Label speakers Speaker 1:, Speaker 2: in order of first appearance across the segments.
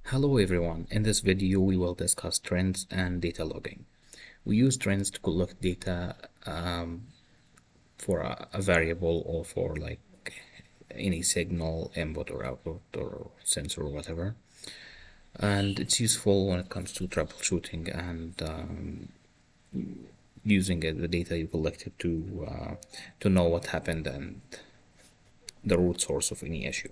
Speaker 1: Hello everyone, in this video we will discuss trends and data logging. We use trends to collect data for a variable or for like any signal, input or output or sensor or whatever. And it's useful when it comes to troubleshooting and using the data you collected to know what happened and the root source of any issue.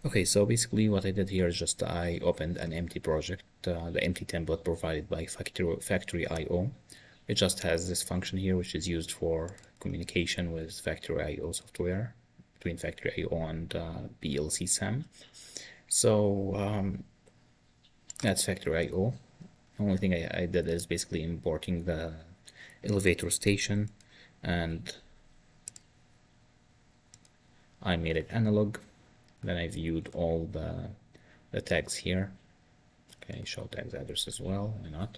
Speaker 1: Okay, so basically what I did here is just I opened an empty project, the empty template provided by Factory IO. It just has this function here, which is used for communication with Factory IO software, between Factory IO and PLC SAM. So that's Factory IO. The only thing I did is basically importing the elevator station, and I made it analog. Then I viewed all the tags here. Okay, show tags address as well, why not?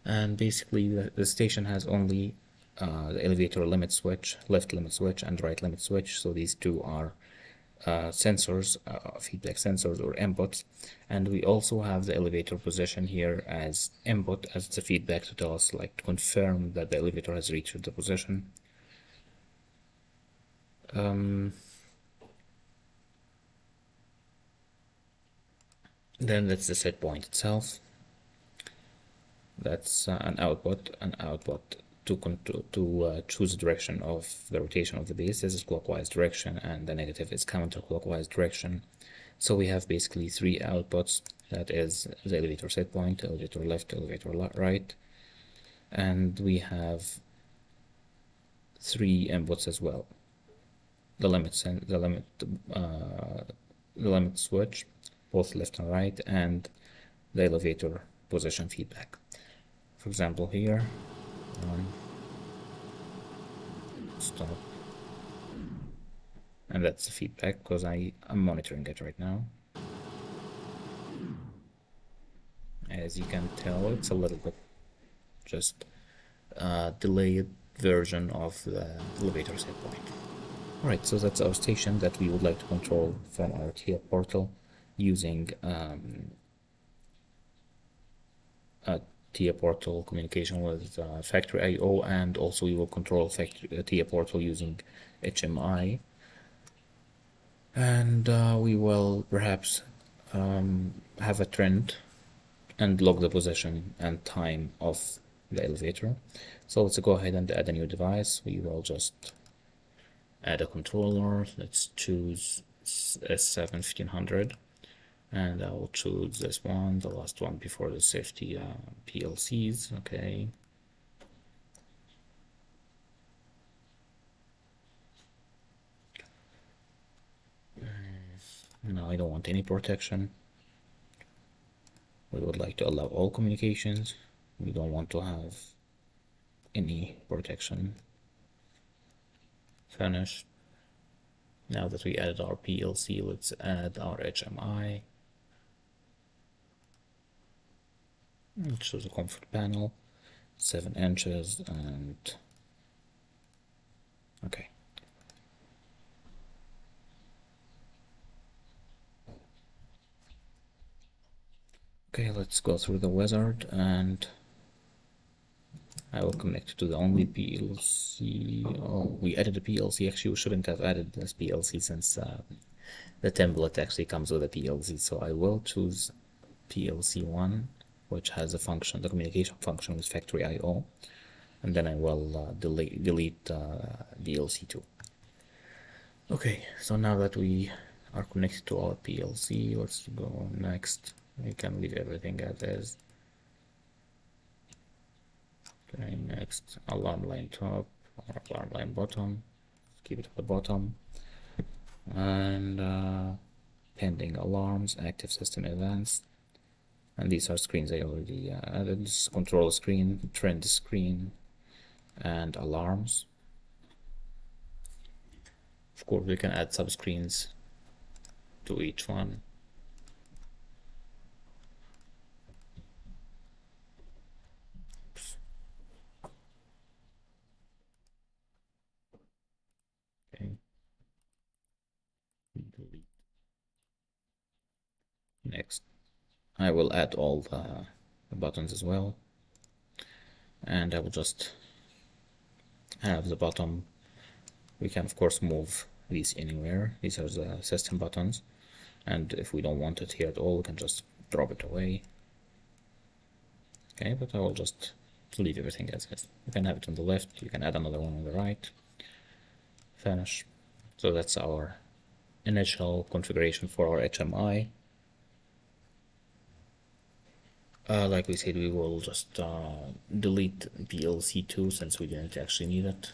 Speaker 1: And basically the station has only the elevator limit switch, left limit switch and right limit switch. So these two are sensors, feedback sensors or inputs. And we also have the elevator position here as input, as it's a feedback to tell us, like, to confirm that the elevator has reached the position. Then that's the set point itself. That's an output to choose the direction of the rotation of the base. This is clockwise direction, and the negative is counterclockwise direction. So we have basically three outputs. That is the elevator set point, elevator left, elevator right, and we have three inputs as well. The limit switch, both left and right, and the elevator position feedback. For example, here, stop, and that's the feedback because I'm monitoring it right now. As you can tell, it's a little bit just delayed version of the elevator set point. Alright, so that's our station that we would like to control from our TIA portal using a TIA portal communication with Factory IO, and also we will control TIA portal using HMI. And we will perhaps have a trend and log the position and time of the elevator. So let's go ahead and add a new device. We will just add a controller. Let's choose S7-1500, and I will choose this one, the last one before the safety PLCs. Okay. No, I don't want any protection. We would like to allow all communications. We don't want to have any protection. Finished. Now that we added our PLC, let's add our HMI. It shows a comfort panel, 7 inches, and okay. Okay, let's go through the wizard, and I will connect to the only PLC. Oh, we added a PLC. Actually, we shouldn't have added this PLC since the template actually comes with a PLC. So I will choose PLC 1, which has a function, the communication function with Factory IO, and then I will delete PLC 2. Okay, so now that we are connected to our PLC, let's go next. We can leave everything as is. Okay, next, alarm line top or alarm line bottom. Let's keep it at the bottom. And pending alarms, active system events. And these are screens I already added. This is control screen, trend screen, and alarms. Of course, we can add subscreens to each one. Okay. Delete. Next. I will add all the buttons as well, and I will just have the bottom. We can of course move these anywhere. These are the system buttons, and if we don't want it here at all, we can just drop it away. Okay, but I will just leave everything as is. You can have it on the left, you can add another one on the right. Finish. So that's our initial configuration for our HMI. Like we said, we will just delete PLC2 since we didn't actually need it.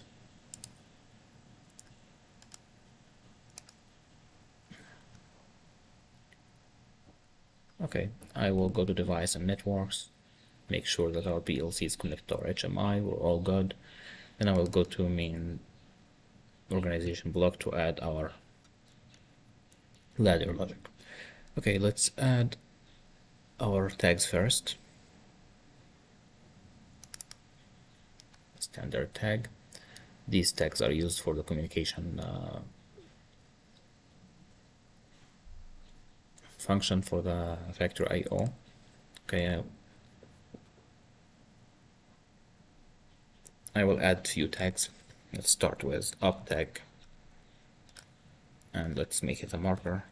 Speaker 1: Okay, I will go to device and networks, make sure that our PLC is connected to our HMI, we're all good. Then I will go to main organization block to add our ladder logic. Okay, let's add our tags first. Standard tag. These tags are used for the communication function for the factory I/O. Okay, I will add few tags. Let's start with up tag, and let's make it a marker.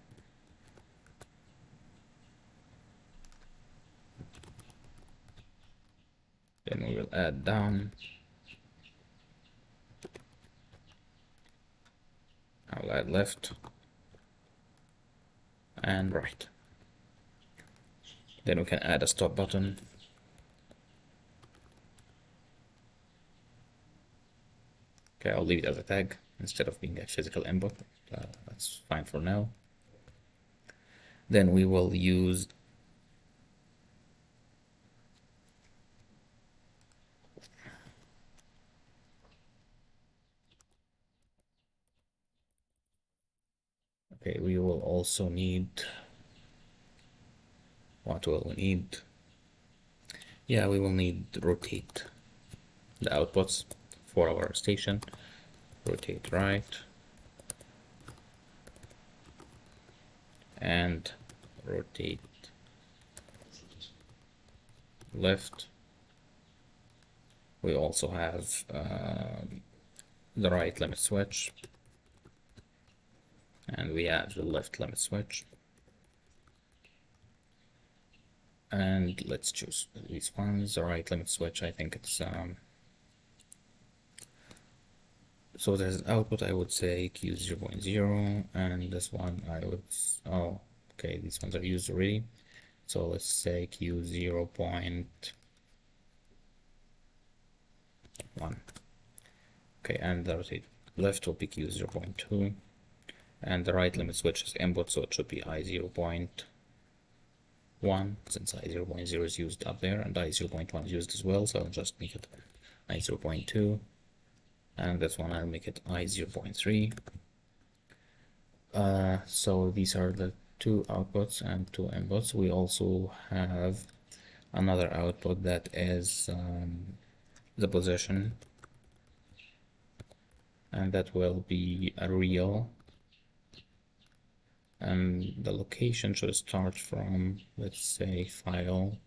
Speaker 1: Then we will add down. I'll add left and right. Then we can add a stop button. Okay, I'll leave it as a tag instead of being a physical input. That's fine for now. Then we will use okay, we will also need what will we need? Yeah, we will need rotate the outputs for our station. Rotate right and rotate left. We also have the right limit switch, and we have the left limit switch. And let's choose these ones. The right limit switch, I think it's so there's output, I would say Q 0.0, and this one I would, oh, okay, these ones are used already. So let's say Q 0.1. Okay, and the rotate left will be Q 0.2, and the right limit switch is input, so it should be I 0.1, since I 0.0 is used up there, and I 0.1 is used as well, so I'll just make it I 0.2. And this one I'll make it I 0.3. So these are the two outputs and two inputs. We also have another output that is the position, and that will be a real, and the location should start from, let's say, file,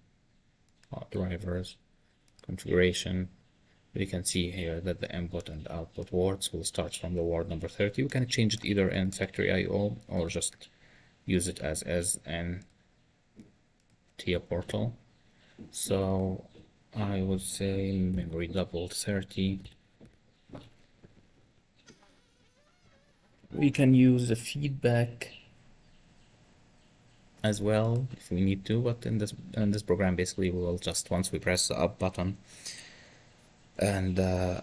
Speaker 1: drivers, configuration. We can see here that the input and output words will start from the word number 30. We can change it either in factory I/O or just use it as in TIA portal. So I would say memory double 30. We can use the feedback as well if we need to, but in this program basically we will just, once we press the up button and the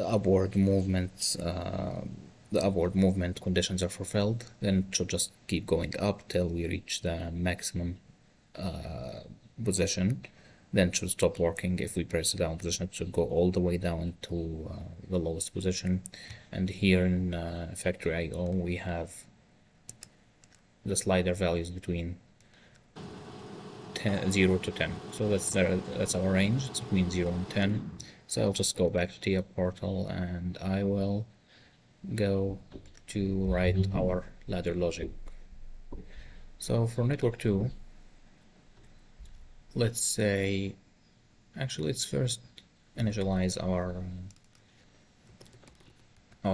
Speaker 1: upward movements, the upward movement conditions are fulfilled, then it should just keep going up till we reach the maximum position. Then it should stop working. If we press the down position, it should go all the way down to the lowest position. And here in factory I/O we have the slider values between 0 to 10. So that's our range. It's between 0 and 10. So I'll just go back to TIA portal and I will go to write our ladder logic. So for network 2, let's say, actually, let's first initialize our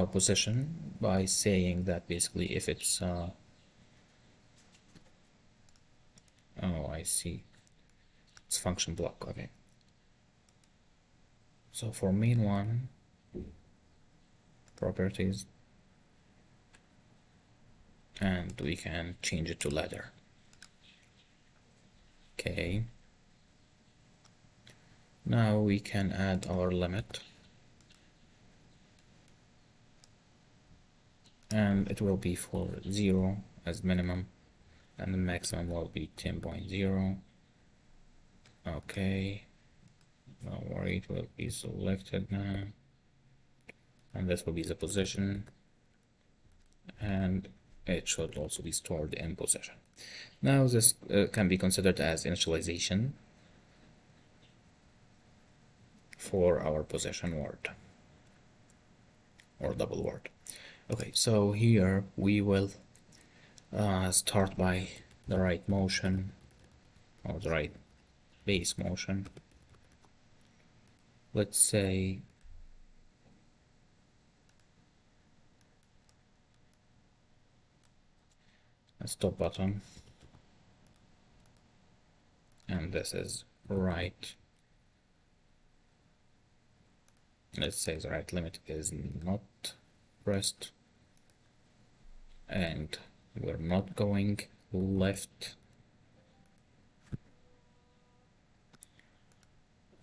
Speaker 1: position by saying that basically if it's oh, I see, it's function block. Okay, so for main one, properties, and we can change it to ladder. Okay, now we can add our limit, and it will be for 0 as minimum, and the maximum will be 10.0. Okay, don't worry, it will be selected now, and this will be the position, and it should also be stored in position. Now this can be considered as initialization for our position word or double word. Okay, so here we will start by the right motion or the right base motion. Let's say a stop button, and this is right. Let's say the right limit is not pressed, and we're not going left.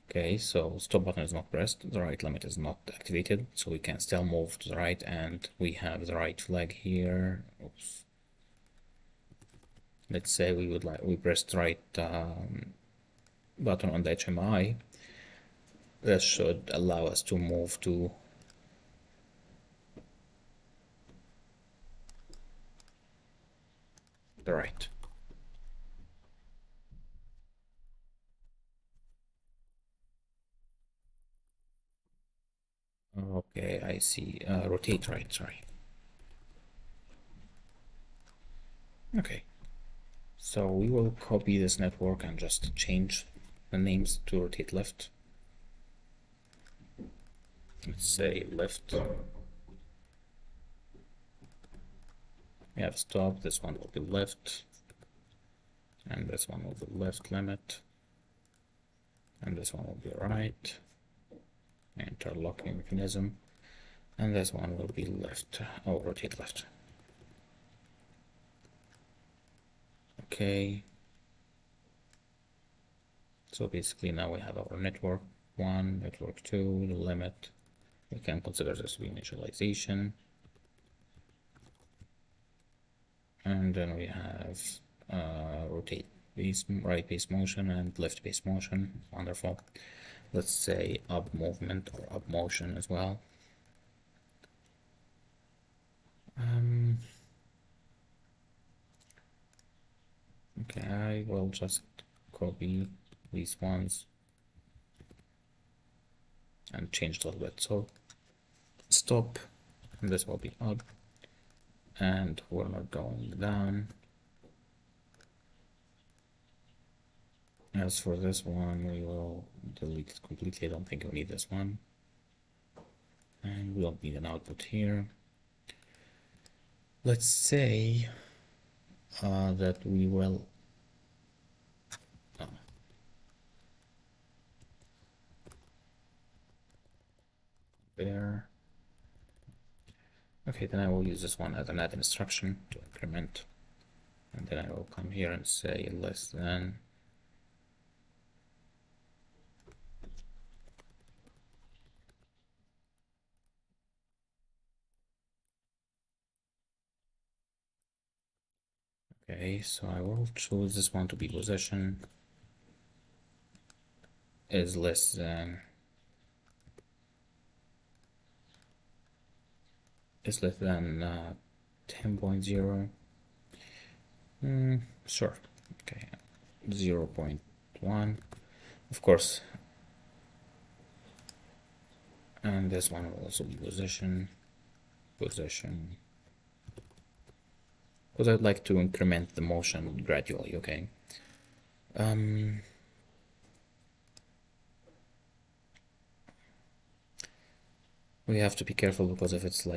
Speaker 1: Okay, so stop button is not pressed, the right limit is not activated, so we can still move to the right, and we have the right flag here. Oops. Let's say we pressed right button on the HMI. That should allow us to move to the right. Okay, I see. Rotate right, sorry. Okay, so we will copy this network and just change the names to rotate left. Let's say left. We have stop, this one will be left, and this one will be left limit, and this one will be right, interlocking mechanism, and this one will be left, or rotate left. Okay, so basically now we have our network 1, network 2, the limit. We can consider this to be initialization. And then we have rotate base, right base motion and left base motion. Wonderful. Let's say up movement or up motion as well. Okay, I will just copy these ones and change it a little bit. So stop, and this will be up, and we're not going down. As for this one, we will delete it completely. I don't think we need this one. And we'll need an output here. Let's say that we will there. Okay, then I will use this one as an add instruction to increment, and then I will come here and say less than okay, so I will choose this one to be position is less than 10.0. Sure. Okay, 0.1, of course, and this one will also be position, because I'd like to increment the motion gradually. Okay, We have to be careful because if it's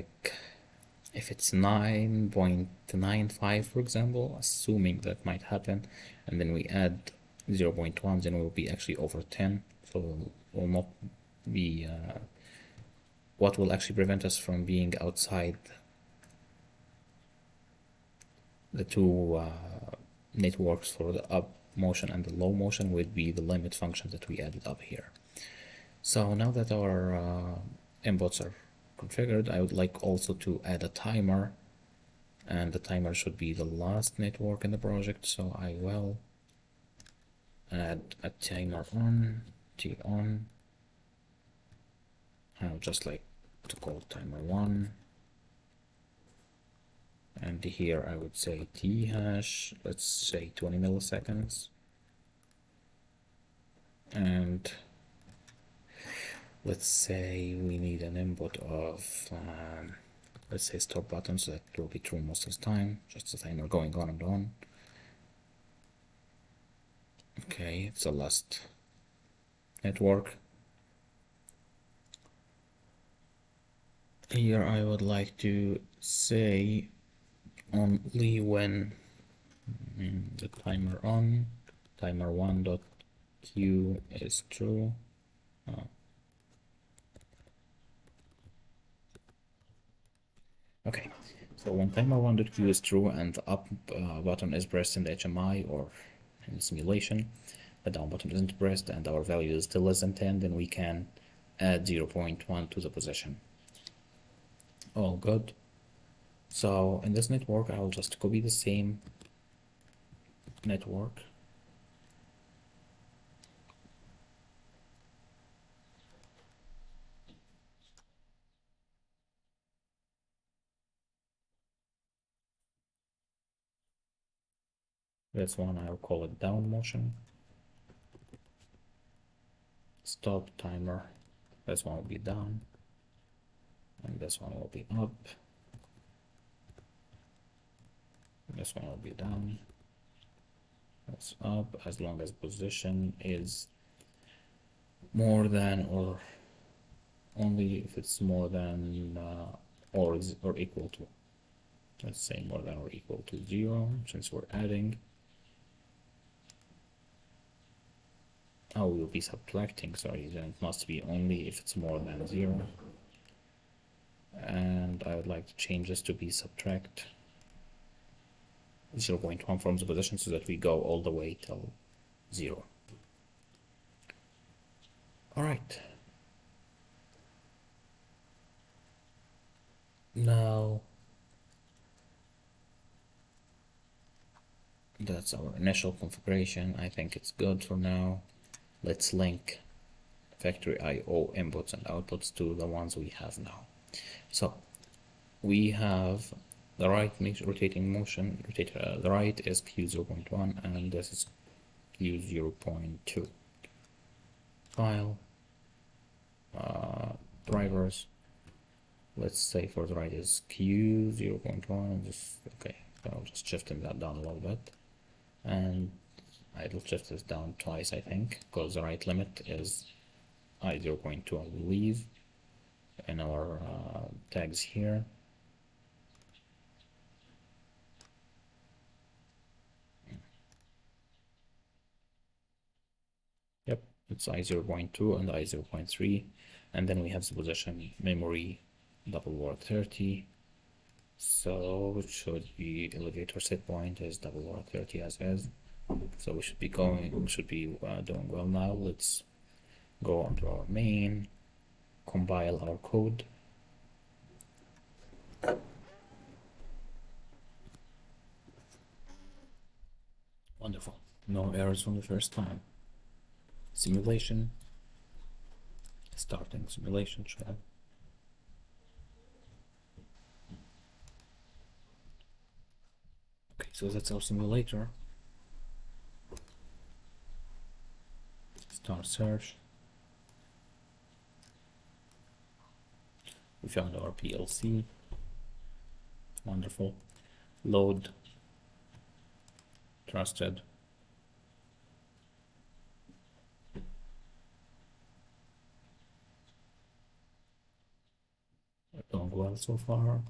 Speaker 1: 9.95, for example, assuming that might happen, and then we add 0.1, then we'll be actually over 10. So will not be what will actually prevent us from being outside the two networks for the up motion and the low motion would be the limit function that we added up here. So now that our inputs are configured, I would like also to add a timer, and the timer should be the last network in the project. So I will add a timer on, T on. I would just like to call timer 1. And here I would say T hash, let's say 20 milliseconds. And let's say we need an input of, let's say stop button, so that will be true most of the time, just the timer going on and on. Okay, it's the last network. Here I would like to say only when the timer on, timer 1.q is true. Okay, so when timer 1.q is true and the up button is pressed in the HMI or in the simulation, the down button isn't pressed and our value is still less than 10, then we can add 0.1 to the position. All good. So in this network, I'll just copy the same network. This one I'll call it down motion. Stop timer. This one will be down. And this one will be up. This one will be down. That's up as long as position is more than or only if it's more than or equal to. Let's say more than or equal to 0 since we're adding. Oh, we'll be subtracting, sorry, then it must be only if it's more than 0. And I would like to change this to be subtract 0.1 from the position so that we go all the way till 0. Alright. Now that's our initial configuration. I think it's good for now. Let's link factory IO inputs and outputs to the ones we have now. So we have the right rotating motion, the right is Q0.1 and this is Q0.2. File, drivers, let's say for the right is Q0.1, just, okay, I'll just shift that down a little bit, and I'll shift this down twice, I think, because the right limit is I0.2, I believe, in our tags here. Yep, it's I0.2 and I0.3, and then we have the position memory double word 30. So it should be elevator set point is double word 30 as is. So we should be doing well now. Let's go onto our main, compile our code. Wonderful. No errors from the first time. Simulation. Starting simulation shell. Okay, so that's our simulator. Start search. We found our PLC. Wonderful. Load. Trusted. well so far.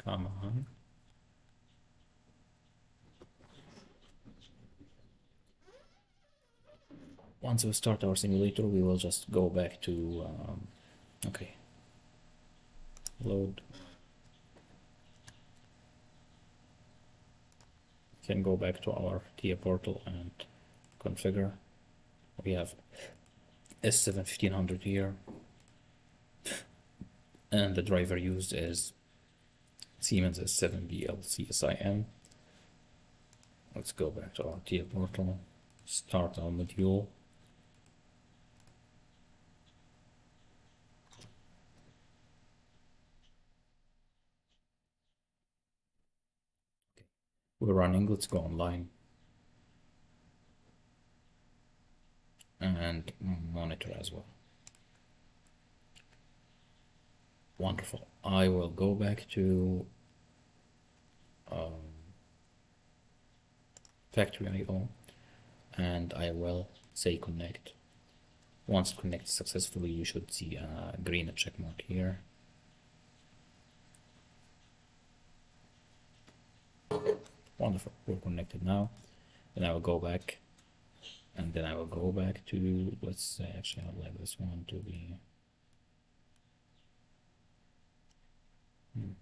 Speaker 1: Come on. Once we start our simulator, we will just go back to, okay, load. Can go back to our TIA portal and configure. We have S7 1500 here, and the driver used is Siemens S7 PLC SIM. Let's go back to our TIA portal, start our module. Okay. We're running, let's go online and monitor as well. Wonderful. I will go back to factory IO and I will say connect. Once it connects successfully, you should see a green check mark here. Wonderful, we're connected now. Then I will go back, and then I will go back to, let's say, actually I'd like this one to be okay.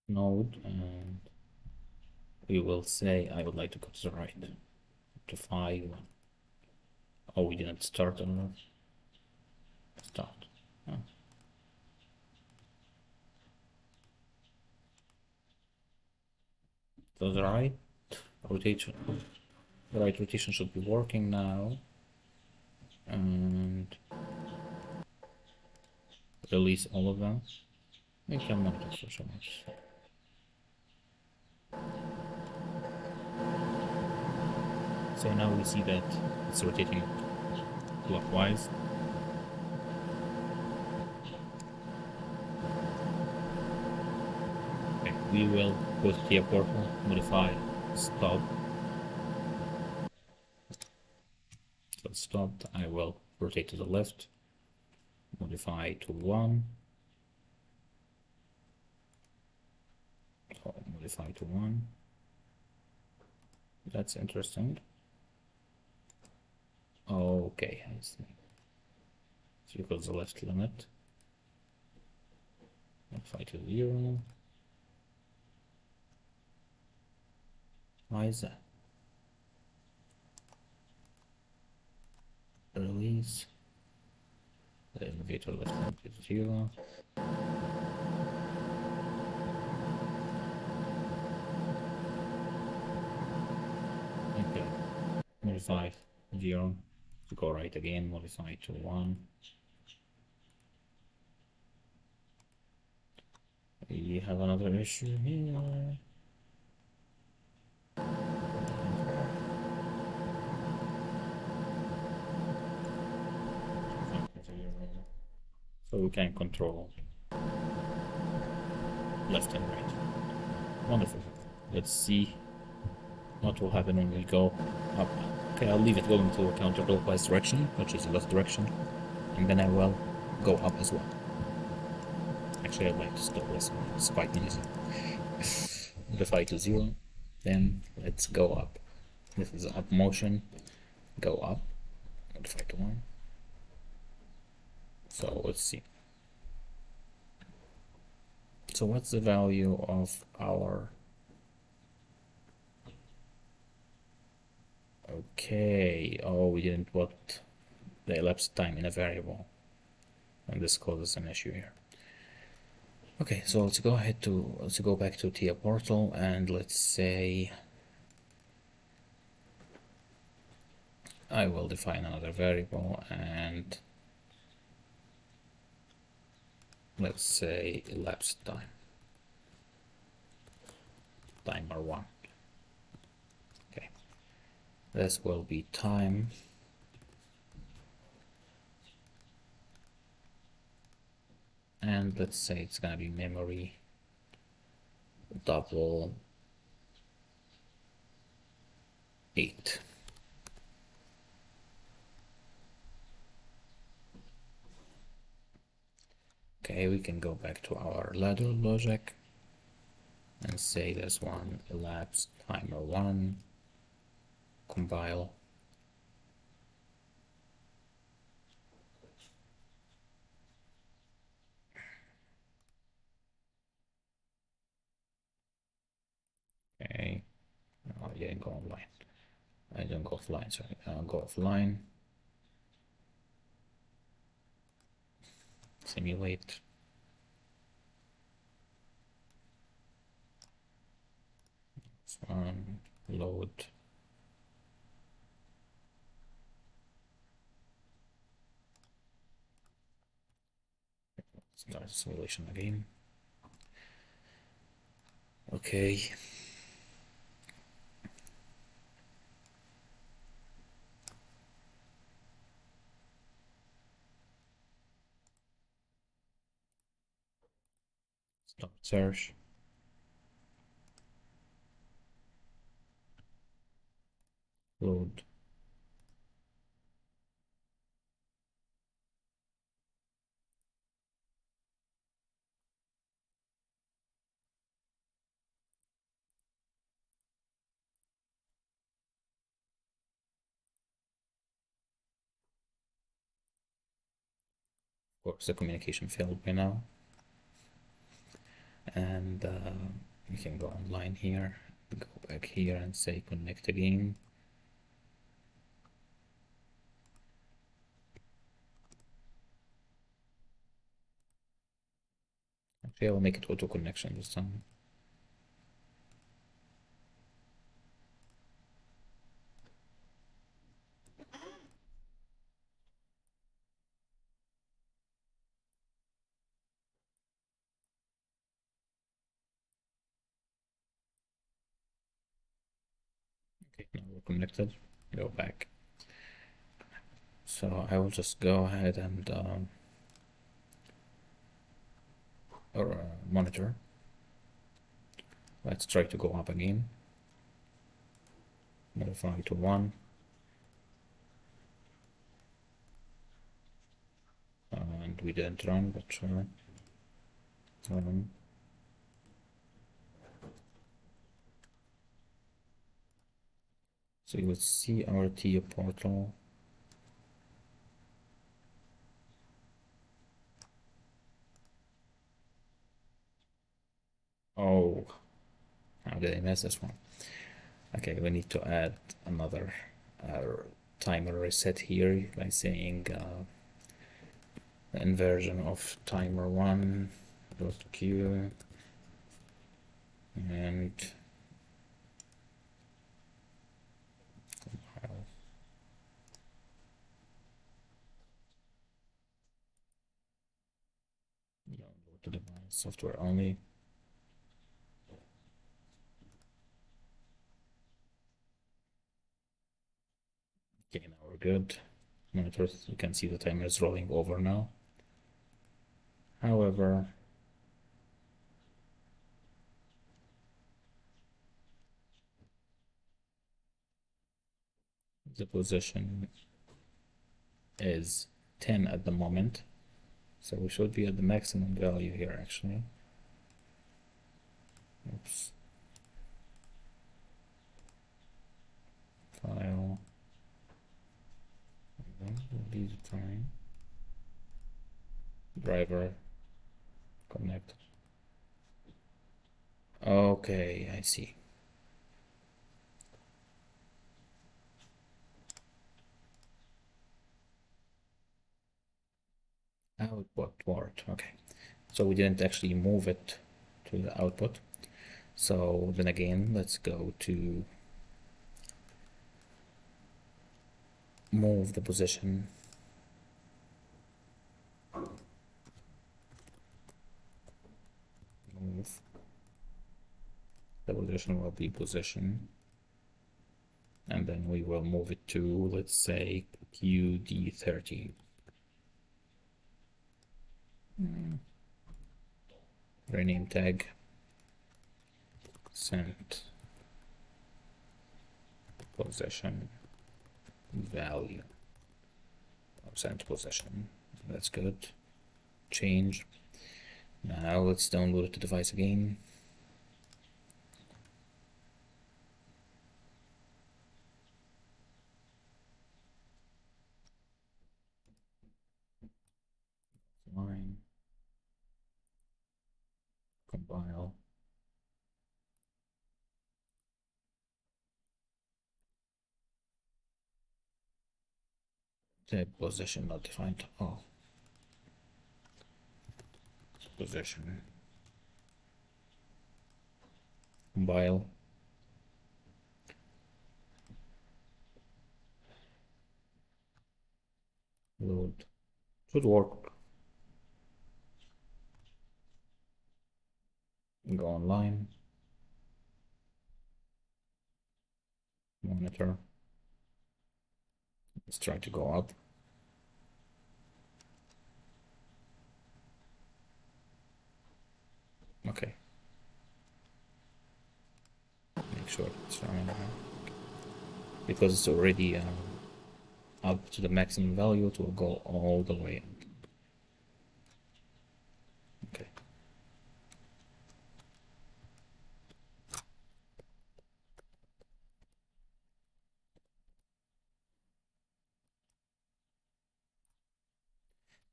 Speaker 1: Node, and we will say I would like to go to the right to file. Oh, we didn't start on start. Oh. So the right rotation, the right rotation should be working now, and release all of them. We can monitor for so much. So now we see that it's rotating clockwise. Okay, we will go to TIA portal, modify, stop. So stopped. I will rotate to the left, modify to 1. So modify to 1. That's interesting. Okay, I see. So equals the left limit. Modify to 0. Why is that? Release. The elevator left limit is 0. Okay. Modify 0. To go right again, modify to 1. We have another issue here. So we can control left and right. Wonderful. Let's see what will happen when we go up. Okay, I'll leave it going to a counterclockwise direction, which is the left direction, and then I will go up as well. Actually, I'd like to stop this one. It's quite easy. Modify to 0, then let's go up. This is up motion. Go up. Modify to 1. So let's see. So what's the value of our... Okay, oh, we didn't put the elapsed time in a variable, and this causes an issue here. Okay, so let's go back to TIA portal, and let's say I will define another variable, and let's say elapsed time, timer 1. Okay, this will be time, and let's say it's gonna be memory double 8. Okay, we can go back to our ladder logic and say this one elapsed timer 1, compile. Okay, oh, yeah, go online. I don't go offline, sorry. I'll go offline. Simulate. This one, load. Start simulation again. Okay. Stop search. Load. Of course, the communication failed by now. And we can go online here, go back here and say connect again. Actually, I will make it auto connection this time. Okay, now we're connected. Go back. So I will just go ahead and monitor. Let's try to go up again. Modify to 1. And we didn't run, but sure. So you will see our TIA portal. Oh, how did I miss this one? Okay, we need to add another timer reset here by saying inversion of timer 1 dot q, and download to device software only. Okay, now we're good. Monitors, you can see the timer is rolling over now. However, the position is 10 at the moment, so we should be at the maximum value here actually. Oops. File. Lead time. Driver. Connect. Okay, I see. Output word. Okay. So we didn't actually move it to the output. So then again, let's go to move the position. Move the position will be position, and then we will move it to, let's say, QD30. Rename tag, sent position value, or sent position. That's good. Change. Now let's download it to device again. Line. Compile. The position not defined. Oh, position. Compile. Load. Should work. Go online. Monitor. Let's try to go up. Okay. Make sure it's running because it's already up to the maximum value. It will go all the way up. Okay.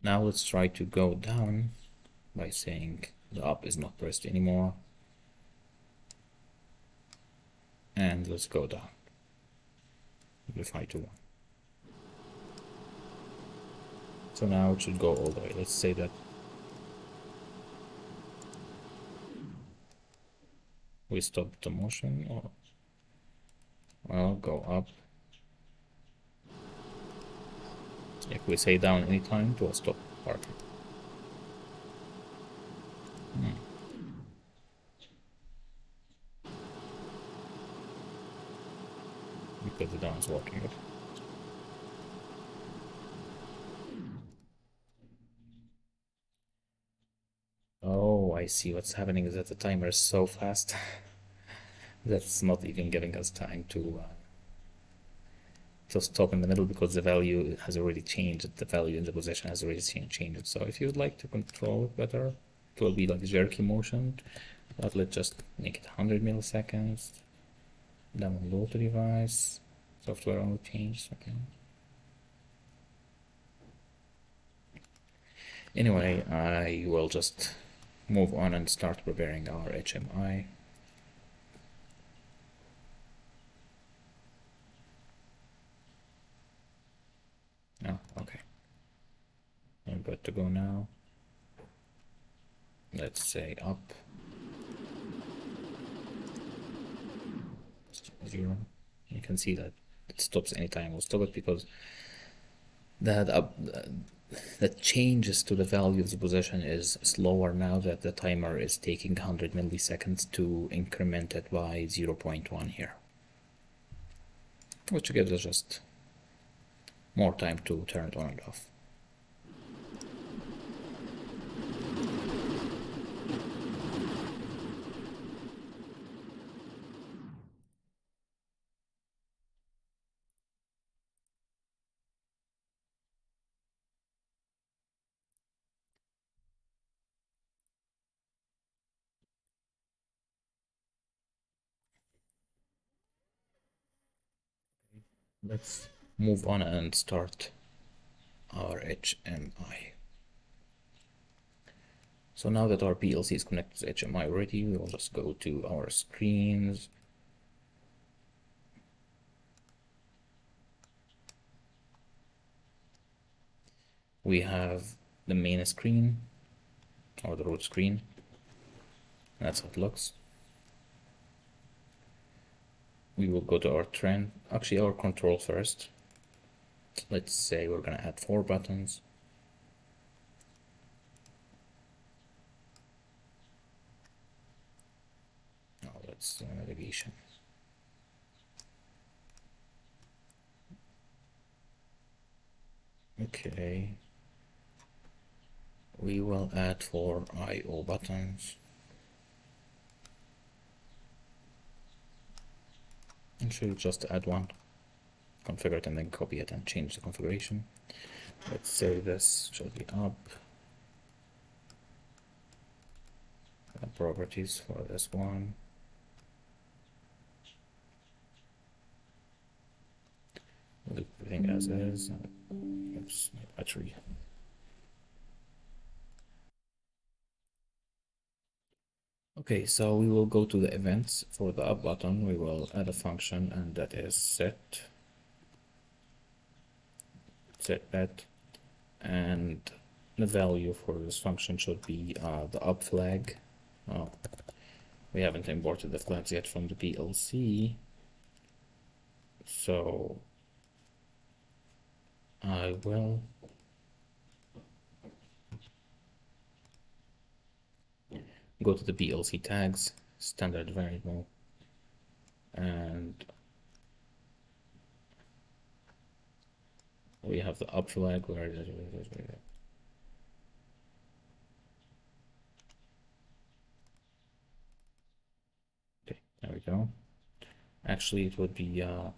Speaker 1: Now let's try to go down by saying the up is not pressed anymore. And let's go down. Amplify to 1. So now it should go all the way. Let's say that we stop the motion, or well, go up. If we say down anytime, it will stop parking. Because the down is working it. Oh, I see what's happening is that the timer is so fast that's not even giving us time to stop in the middle because the value has already changed. The value in the position has already changed. So if you'd like to control it better, it will be like jerky motion. But let's just make it 100 milliseconds. Download the device. Software only change. Okay. Anyway, I will just move on and start preparing our HMI. Oh, okay. I'm good to go now. Let's say up. 0. You can see that it stops anytime. We'll stop it because that changes to the value of the position is slower now that the timer is taking 100 milliseconds to increment it by 0.1 here, which gives us just more time to turn it on and off. Let's move on and start our HMI. So now that our PLC is connected to HMI already, we will just go to our screens. We have the main screen, or the root screen. That's how it looks. We will go to our trend, actually our control first. Let's say we're gonna add 4 buttons. Oh, that's navigation. Okay. We will add 4 I/O buttons. Actually, just add 1. Configure it and then copy it and change the configuration. Let's say this should be up. Properties for this one. Leave everything as is. Oops, my battery. Okay, so we will go to the events. For the up button, we will add a function, and that is set bet, and the value for this function should be the up flag. Oh, we haven't imported the flags yet from the PLC, so I will go to the PLC tags, standard variable, and we have the up flag. Where is it? Okay, there we go. Actually, it would be I'll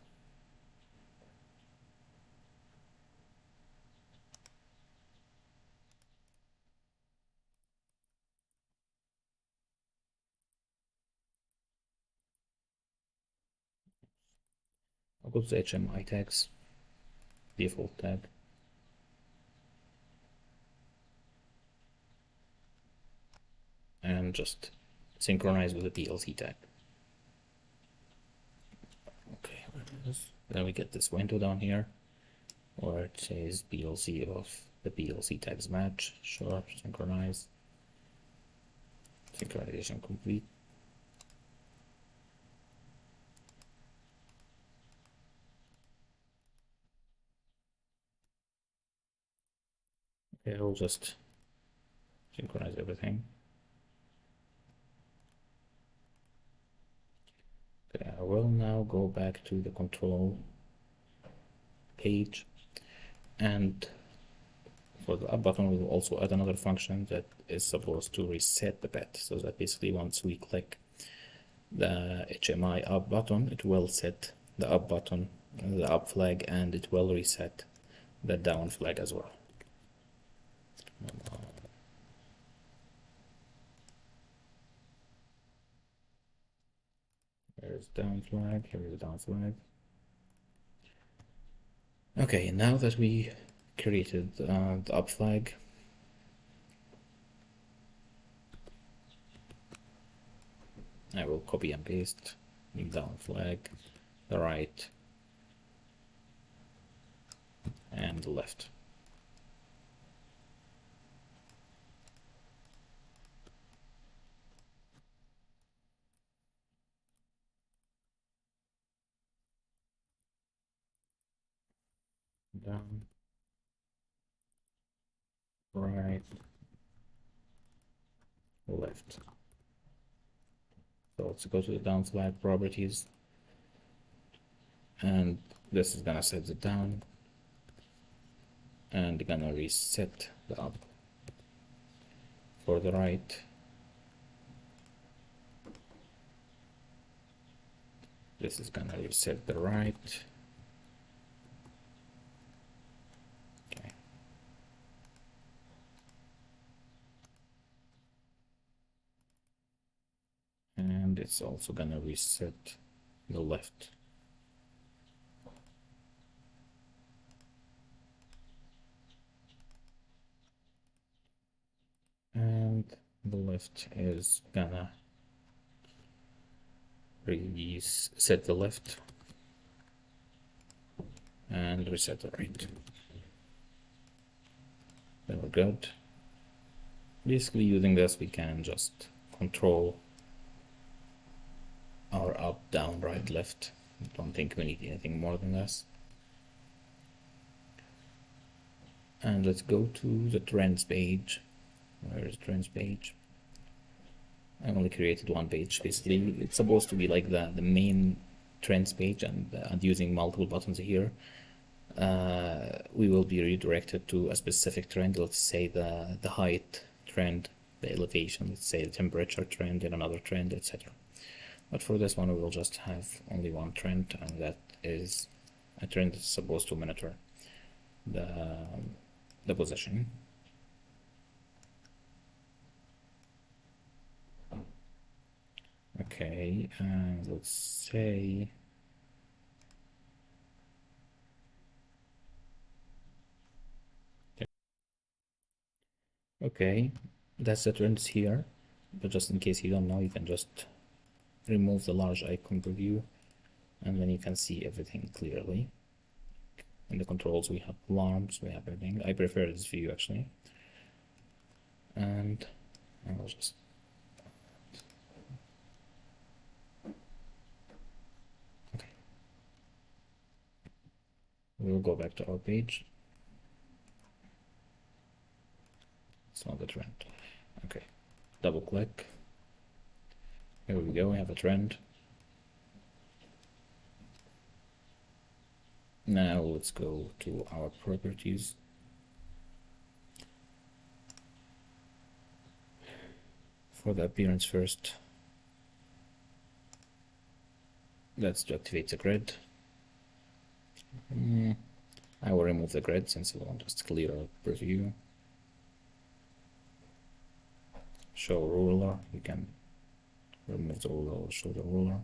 Speaker 1: go to the HMI tags, default tag, and just synchronize with the PLC tag. Okay, then we get this window down here where it says PLC of the PLC tags match. Sure, synchronize. Synchronization complete. Okay, I'll just synchronize everything. Okay, I will now go back to the control page, and for the up button we will also add another function that is supposed to reset the bet, so that basically once we click the HMI up button, it will set the up button, the up flag, and it will reset the down flag as well. Here's down flag, here's the down flag. Okay, now that we created the up flag, I will copy and paste the down flag, the right, and the left. Down, right, left. So let's go to the down flag properties, and this is gonna set the down and gonna reset the up. For the right, this is gonna reset the right. Okay. And it's also gonna reset the left. And the left is gonna reset the left and reset the right. Then we're good. Basically, using this, we can just control our up, down, right, left. I don't think we need anything more than this. And let's go to the trends page. Where is trends page? I only created one page. Basically, it's supposed to be like the main trends page, and using multiple buttons here, we will be redirected to a specific trend. Let's say the height trend, the elevation, let's say the temperature trend, and another trend, etc. But for this one, we will just have only one trend, and that is a trend that's supposed to monitor the position. Okay, and let's say okay, that's the trends here, but just in case you don't know, you can just remove the large icon preview, and then you can see everything clearly. In the controls, we have alarms, we have everything. I prefer this view actually, and I'll just okay. We'll go back to our page. It's not the trend. Okay, double click. Here we go, we have a trend. Now let's go to our properties. For the appearance first, let's activate the grid. I will remove the grid since I want just clear preview. Show ruler, you can remove the ruler or show the ruler.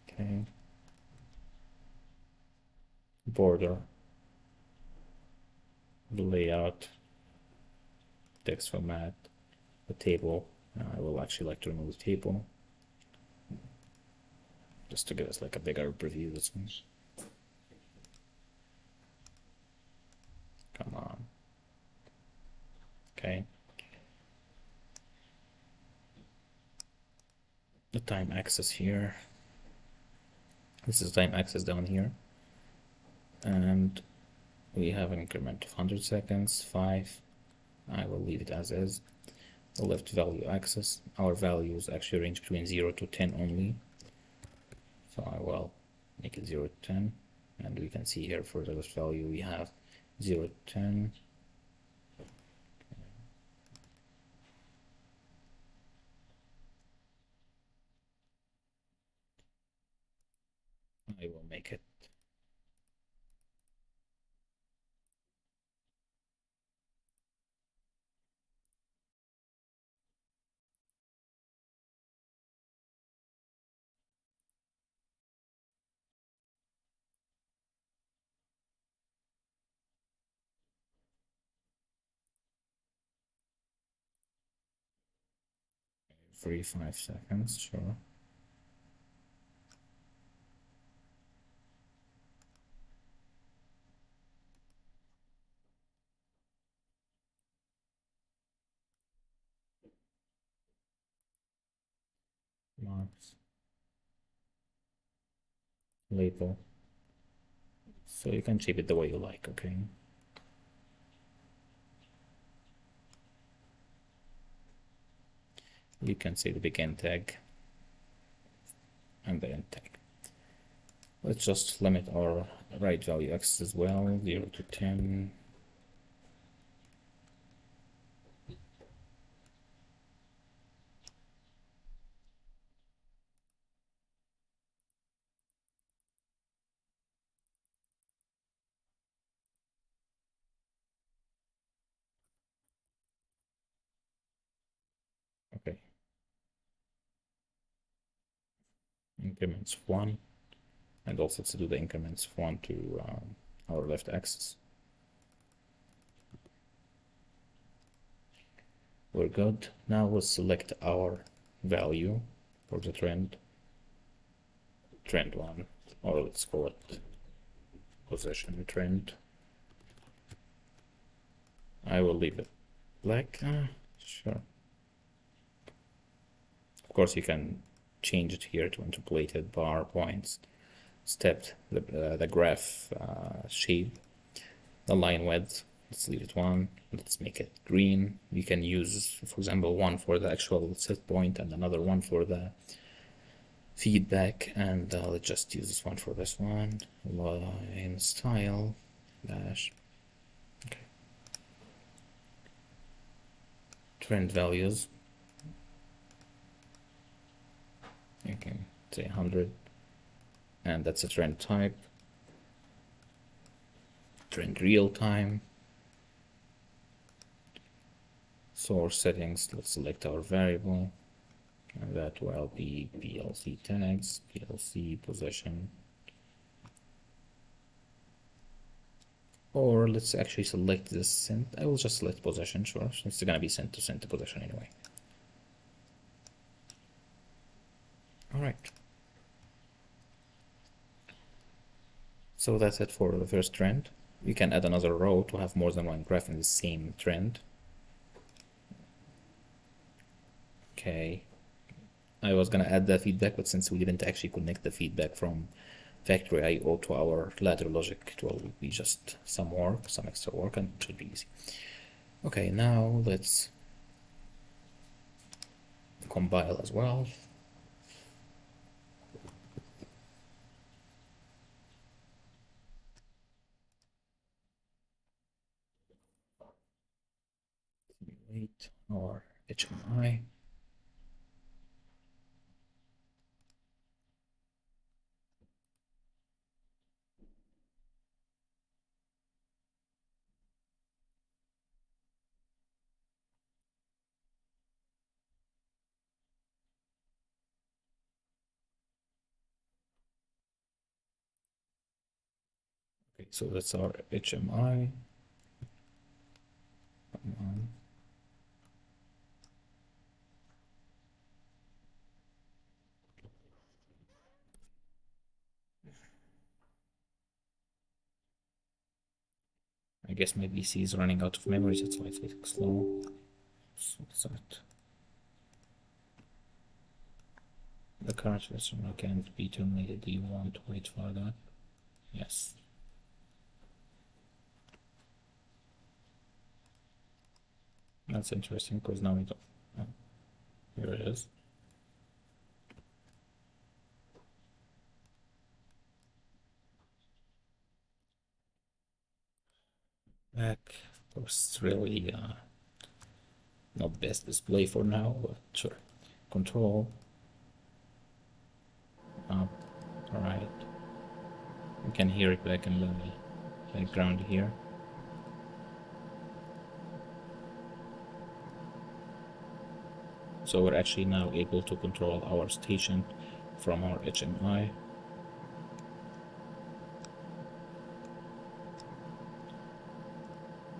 Speaker 1: Okay. Border, the layout, text format, the table. I will actually like to remove the table just to give us like a bigger preview. This one. Come on. Okay. The time axis here. This is time axis down here. And we have an increment of 100 seconds, 5. I will leave it as is. The left value axis. Our values actually range between 0 to 10 only. So I will make it 0 to 10. And we can see here for the left value we have 0 to 10. I will make it 5 seconds, sure. Marks, label. So you can shape it the way you like, okay? You can say the begin tag and the end tag. Let's just limit our right value axis as well, 0 to 10. Okay. Increments 1, and also to do the increments 1 to our left axis. We're good. Now we'll select our value for the trend 1, or let's call it position trend. I will leave it black. Sure. Of course, you can change it here to interpolated bar points, stepped, the graph shape, the line width. Let's leave it 1. Let's make it green. You can use, for example, one for the actual set point and another one for the feedback. And let's just use this one for this one. Line style dash. Okay. Trend values. Okay, say 100. And that's a trend type. Trend real time. Source settings, let's select our variable, and that will be PLC tags, PLC position, or let's actually select this sent. I will just select position, sure, it's gonna be sent to position anyway. All right, so that's it for the first trend. You can add another row to have more than one graph in the same trend. Okay, I was gonna add the feedback, but since we didn't actually connect the feedback from factory IO to our ladder logic, it will be just some work, some extra work, and it should be easy. Okay, now let's compile as well. Simulate our HMI. Okay, so that's our HMI. I guess my PC is running out of memory, that's why it's slow. So what's that? The current version can't be terminated. Do you want to wait for that? Yes. That's interesting because now we don't. Oh, here it is. Back. Of course, it's really not best display for now, but sure. Control. Up. Right. You can hear it back in the background here. So we're actually now able to control our station from our HMI.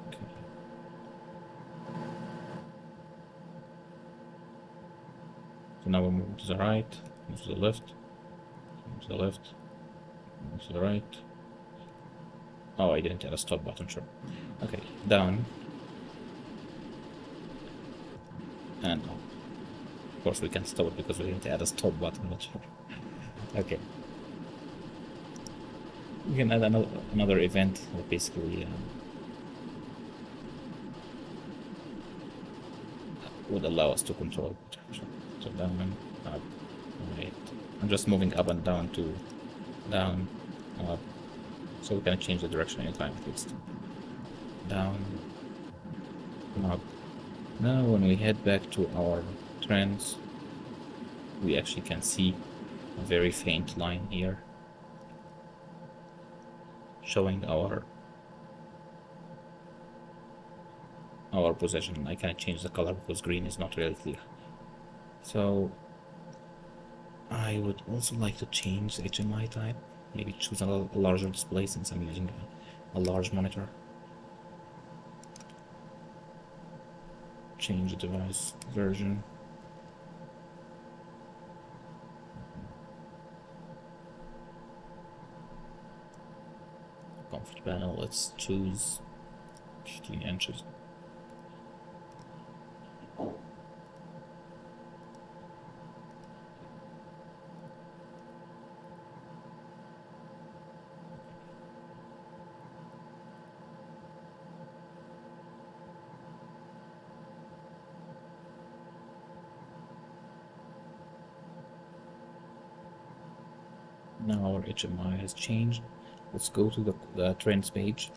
Speaker 1: Okay. So now we're moving to the right, move to the left, move to the left, move to the right. Oh, I didn't add a stop button, sure. Okay, down. And of course we can stop it because we didn't add a stop button, but sure. Okay. We can add another event that basically would allow us to control. So down, up, right. I'm just moving up and down to down, up. So we can change the direction anytime at least. Down, up. Now when we head back to our trends, we actually can see a very faint line here showing our position. I can't change the color because green is not really clear. So I would also like to change the HMI type, maybe choose a larger display since I'm using a large monitor. Change the device version. comfort panel, let's choose 15 inches. Now our HMI has changed. Let's go to the trends page.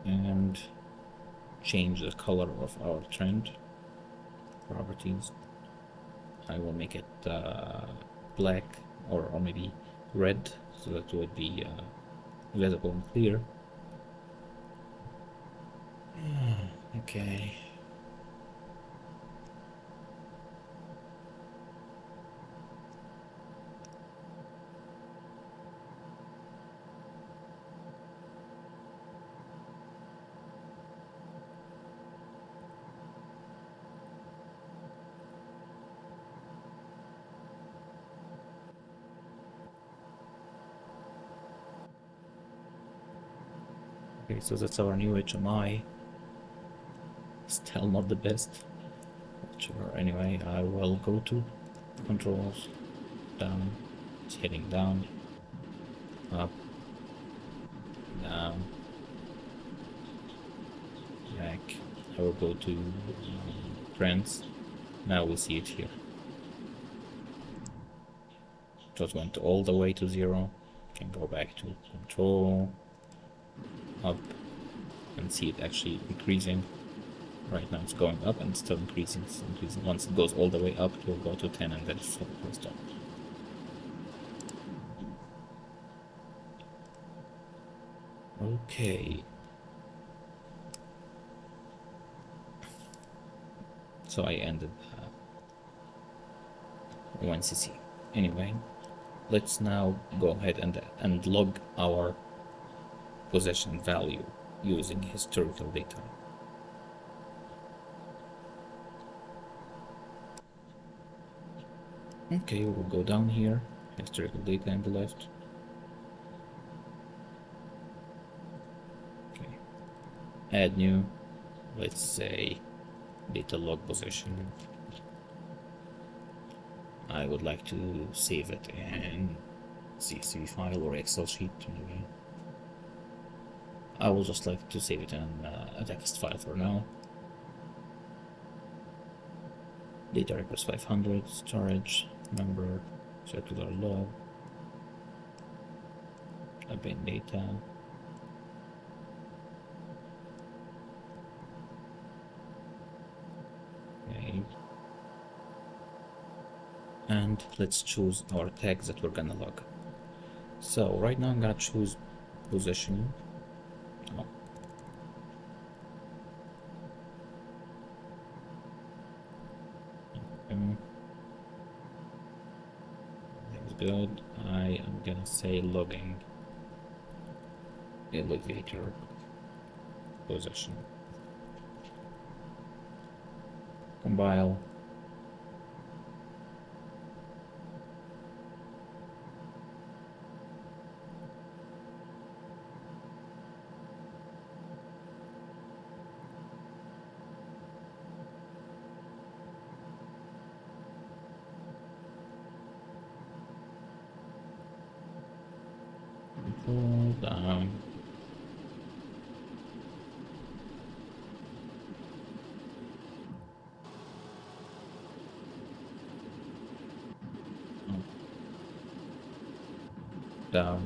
Speaker 1: And change the color of our trend properties. I will make it black or maybe red, so that it would be visible and clear. Okay. Okay, so that's our new HMI. Still not the best. Sure, anyway, I will go to controls, down, it's heading down, up, down, back. I will go to trends. Now we see it here. Just went all the way to 0. Can go back to control, up, and see it actually increasing. Right now it's going up and it's still increasing. It's increasing. Once it goes all the way up, it will go to 10 and then it's will stop. Okay. So I ended 1cc. Anyway, let's now go ahead and log our position value using historical data. Okay, we'll go down here, historical data on the left. Okay, add new, let's say data log position. I would like to save it in CSV file or Excel sheet maybe. I will just like to save it in a text file for now. Data records 500, storage, number, circular log, append data. Okay. And let's choose our tags that we're gonna log. So right now I'm gonna choose position. Oh. That's good. I am gonna say logging elevator position. Compile. Pull down. Down.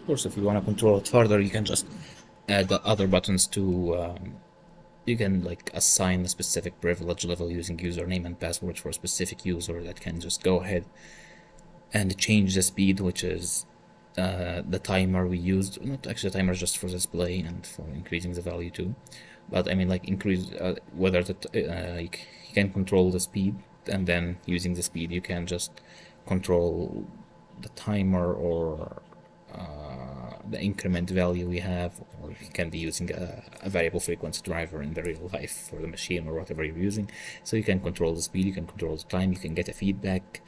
Speaker 1: Of course, if you want to control it further, you can just add the other buttons to. You can like assign a specific privilege level using username and password for a specific user that can just go ahead and change the speed, which is the timer we used. Not actually the timer, just for display and for increasing the value too. But I mean, like increase whether you can control the speed, and then using the speed you can just control the timer or the increment value we have, or you can be using a variable frequency driver in the real life for the machine or whatever you're using. So you can control the speed, you can control the time, you can get a feedback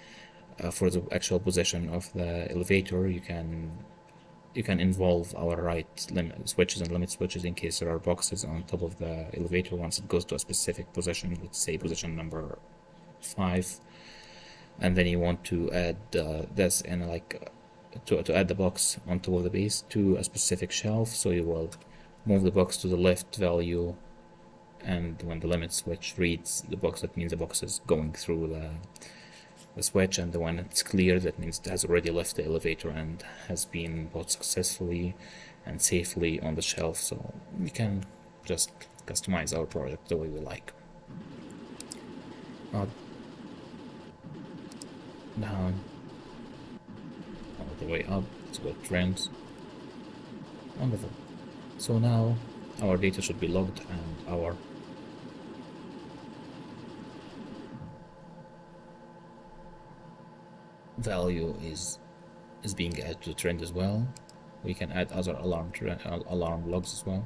Speaker 1: for the actual position of the elevator. You can involve our right limit switches and limit switches in case there are boxes on top of the elevator. Once it goes to a specific position, let's say position number 5, and then you want to add this in like to add the box on top of the base to a specific shelf. So you will move the box to the left value, and when the limit switch reads the box, that means the box is going through the switch, and when it's clear, that means it has already left the elevator and has been bought successfully and safely on the shelf. So we can just customize our project the way we like. Up, down, all the way up. Let's go trends. Wonderful. So now our data should be logged, and our value is being added to the trend as well. We can add other alarm logs as well.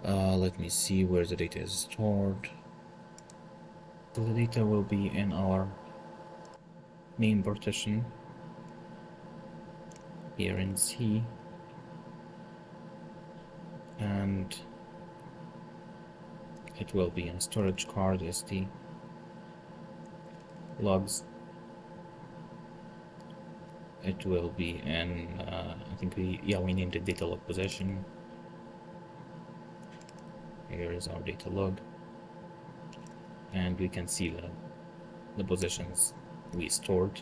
Speaker 1: Let me see where the data is stored. So the data will be in our main partition here in C, and it will be in storage card SD logs. It will be in I think we named it data log position. Here is our data log, and we can see the positions we stored.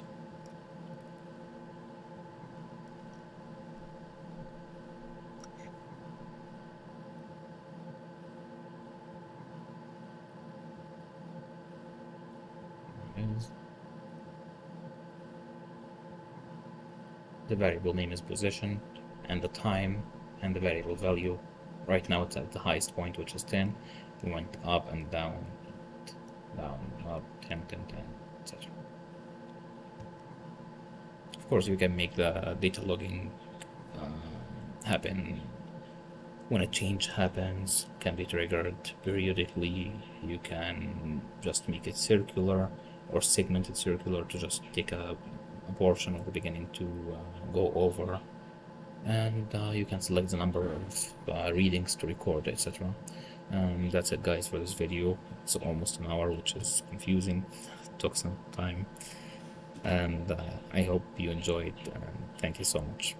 Speaker 1: The variable name is position, and the time, and the variable value. Right now it's at the highest point, which is 10. We went up and down, up, 10, 10, 10, etc. Of course, you can make the data logging happen when a change happens, can be triggered periodically. You can just make it circular or segment it circular to just take a portion of the beginning to go over, and you can select the number of readings to record, etc. That's it, guys, for this video. It's almost an hour, which is confusing. It took some time, and I hope you enjoyed, and thank you so much.